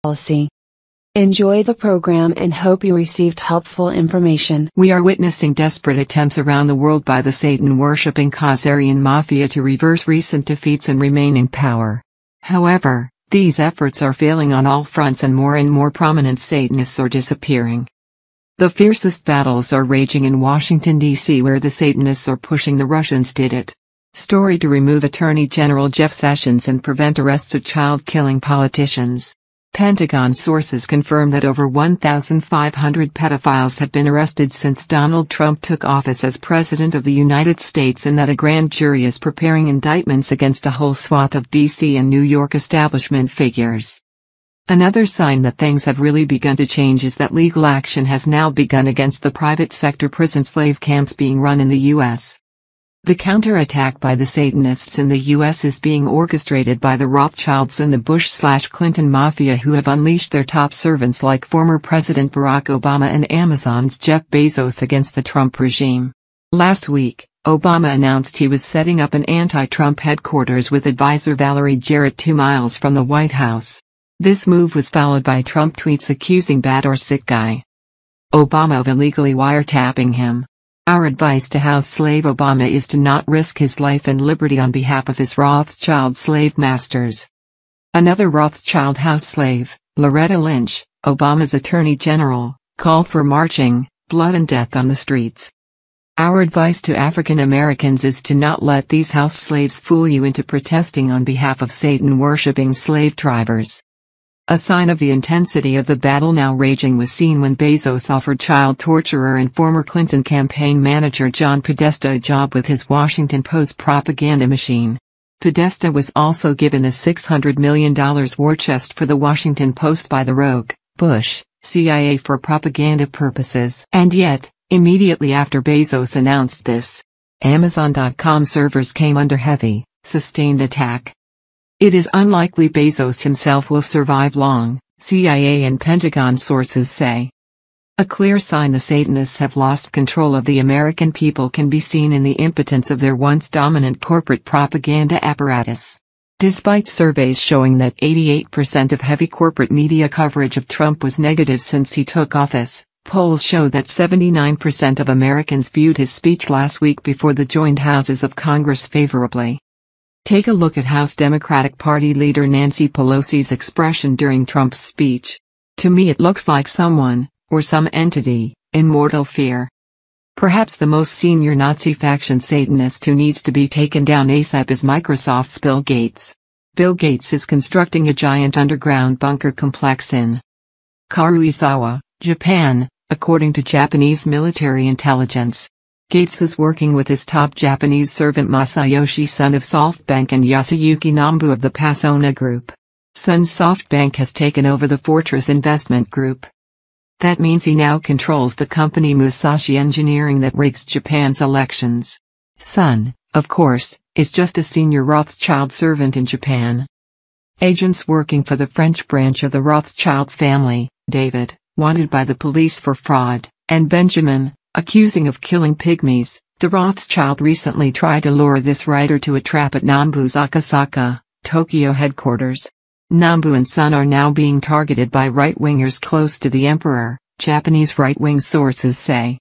policy. Enjoy the program and hope you received helpful information. We are witnessing desperate attempts around the world by the Satan-worshipping Khazarian Mafia to reverse recent defeats and remain in power. However, these efforts are failing on all fronts and more prominent Satanists are disappearing. The fiercest battles are raging in Washington, D.C., where the Satanists are pushing the Russians did it story to remove Attorney General Jeff Sessions and prevent arrests of child-killing politicians. Pentagon sources confirm that over 1,500 pedophiles have been arrested since Donald Trump took office as President of the United States and that a grand jury is preparing indictments against a whole swath of D.C. and New York establishment figures. Another sign that things have really begun to change is that legal action has now begun against the private sector prison slave camps being run in the U.S. The counterattack by the Satanists in the U.S. is being orchestrated by the Rothschilds and the Bush/Clinton Mafia, who have unleashed their top servants like former President Barack Obama and Amazon's Jeff Bezos against the Trump regime. Last week, Obama announced he was setting up an anti-Trump headquarters with advisor Valerie Jarrett 2 miles from the White House. This move was followed by Trump tweets accusing Bad or Sick Guy Obama of illegally wiretapping him. Our advice to house slave Obama is to not risk his life and liberty on behalf of his Rothschild slave masters. Another Rothschild house slave, Loretta Lynch, Obama's Attorney General, called for marching, blood and death on the streets. Our advice to African Americans is to not let these house slaves fool you into protesting on behalf of Satan-worshipping slave drivers. A sign of the intensity of the battle now raging was seen when Bezos offered child torturer and former Clinton campaign manager John Podesta a job with his Washington Post propaganda machine. Podesta was also given a $600 million war chest for the Washington Post by the rogue Bush CIA for propaganda purposes. And yet, immediately after Bezos announced this, Amazon.com servers came under heavy, sustained attack. It is unlikely Bezos himself will survive long, CIA and Pentagon sources say. A clear sign the Satanists have lost control of the American people can be seen in the impotence of their once dominant corporate propaganda apparatus. Despite surveys showing that 88% of heavy corporate media coverage of Trump was negative since he took office, polls show that 79% of Americans viewed his speech last week before the joined houses of Congress favorably. Take a look at House Democratic Party leader Nancy Pelosi's expression during Trump's speech. To me it looks like someone, or some entity, in mortal fear. Perhaps the most senior Nazi faction Satanist who needs to be taken down ASAP is Microsoft's Bill Gates. Bill Gates is constructing a giant underground bunker complex in Karuizawa, Japan, according to Japanese military intelligence. Gates is working with his top Japanese servant Masayoshi Son of SoftBank and Yasuyuki Nambu of the Pasona Group. Son's SoftBank has taken over the Fortress Investment Group. That means he now controls the company Musashi Engineering that rigs Japan's elections. Son, of course, is just a senior Rothschild servant in Japan. Agents working for the French branch of the Rothschild family, David, wanted by the police for fraud, and Benjamin, accusing of killing pygmies. The Rothschild recently tried to lure this writer to a trap at Nambu's Akasaka, Tokyo headquarters. Nambu and Son are now being targeted by right-wingers close to the emperor, Japanese right-wing sources say.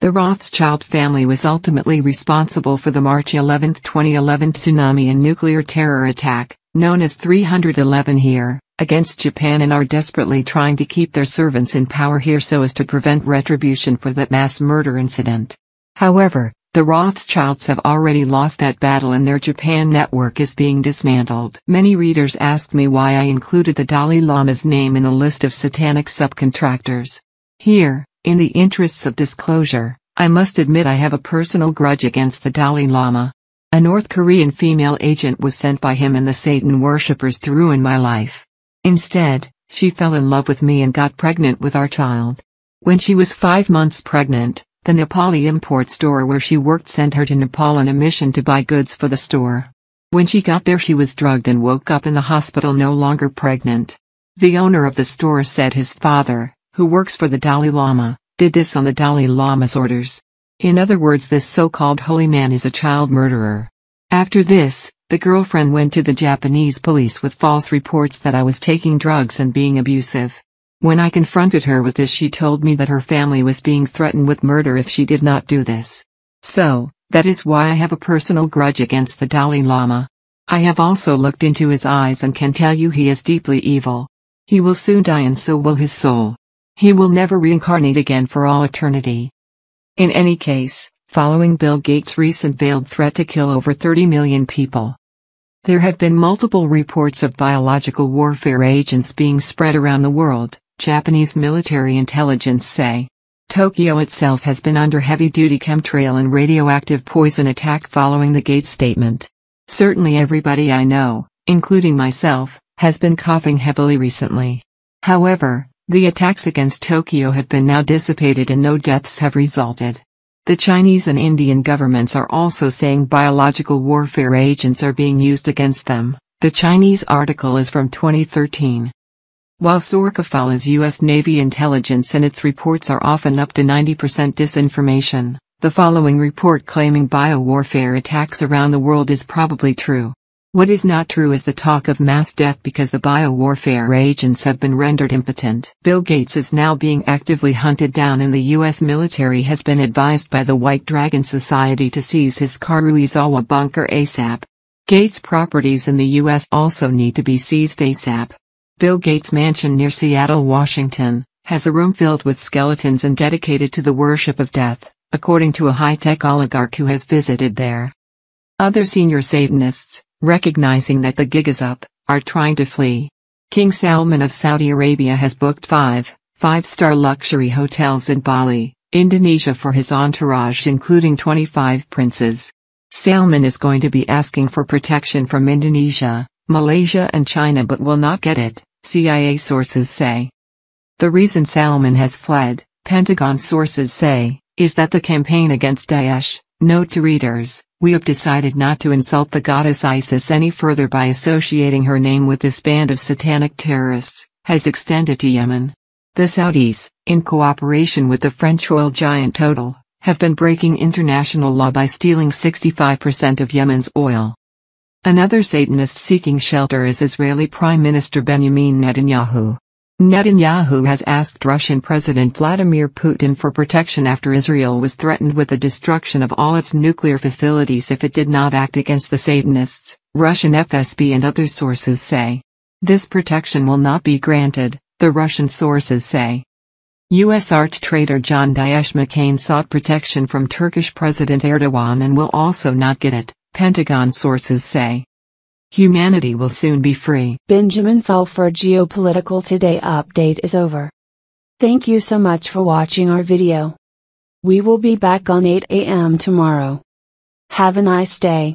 The Rothschild family was ultimately responsible for the March 11, 2011 tsunami and nuclear terror attack, known as 311 here, against Japan and are desperately trying to keep their servants in power here so as to prevent retribution for that mass murder incident. However, the Rothschilds have already lost that battle and their Japan network is being dismantled. Many readers asked me why I included the Dalai Lama's name in the list of satanic subcontractors. Here, in the interests of disclosure, I must admit I have a personal grudge against the Dalai Lama. A North Korean female agent was sent by him and the Satan worshippers to ruin my life. Instead, she fell in love with me and got pregnant with our child. When she was 5 months pregnant, the Nepali import store where she worked sent her to Nepal on a mission to buy goods for the store. When she got there she was drugged and woke up in the hospital no longer pregnant. The owner of the store said his father, who works for the Dalai Lama, did this on the Dalai Lama's orders. In other words, this so-called holy man is a child murderer. After this, The girlfriend went to the Japanese police with false reports that I was taking drugs and being abusive. When I confronted her with this, she told me that her family was being threatened with murder if she did not do this. So, that is why I have a personal grudge against the Dalai Lama. I have also looked into his eyes and can tell you he is deeply evil. He will soon die and so will his soul. He will never reincarnate again for all eternity. In any case, following Bill Gates' recent veiled threat to kill over 30 million people, there have been multiple reports of biological warfare agents being spread around the world, Japanese military intelligence say. Tokyo itself has been under heavy-duty chemtrail and radioactive poison attack following the Gates statement. Certainly everybody I know, including myself, has been coughing heavily recently. However, the attacks against Tokyo have been now dissipated and no deaths have resulted. The Chinese and Indian governments are also saying biological warfare agents are being used against them. The Chinese article is from 2013. While Sorka follows U.S. Navy intelligence and its reports are often up to 90% disinformation, the following report claiming biowarfare attacks around the world is probably true. What is not true is the talk of mass death because the biowarfare agents have been rendered impotent. Bill Gates is now being actively hunted down and the U.S. military has been advised by the White Dragon Society to seize his Karuizawa bunker ASAP. Gates' properties in the U.S. also need to be seized ASAP. Bill Gates' mansion near Seattle, Washington, has a room filled with skeletons and dedicated to the worship of death, according to a high-tech oligarch who has visited there. Other senior Satanists, recognizing that the gig is up, are trying to flee. King Salman of Saudi Arabia has booked five-star luxury hotels in Bali, Indonesia for his entourage including 25 princes. Salman is going to be asking for protection from Indonesia, Malaysia and China but will not get it, CIA sources say. The reason Salman has fled, Pentagon sources say, is that the campaign against Daesh. Note to readers, we have decided not to insult the goddess Isis any further by associating her name with this band of satanic terrorists, has extended to Yemen. The Saudis, in cooperation with the French oil giant Total, have been breaking international law by stealing 65% of Yemen's oil. Another Satanist seeking shelter is Israeli Prime Minister Benjamin Netanyahu. Netanyahu has asked Russian President Vladimir Putin for protection after Israel was threatened with the destruction of all its nuclear facilities if it did not act against the Satanists, Russian FSB and other sources say. This protection will not be granted, the Russian sources say. U.S. arch-traitor John Daesh McCain sought protection from Turkish President Erdogan and will also not get it, Pentagon sources say. Humanity will soon be free. Benjamin Fulford Geopolitical Today update is over. Thank you so much for watching our video. We will be back on 8 a.m. tomorrow. Have a nice day.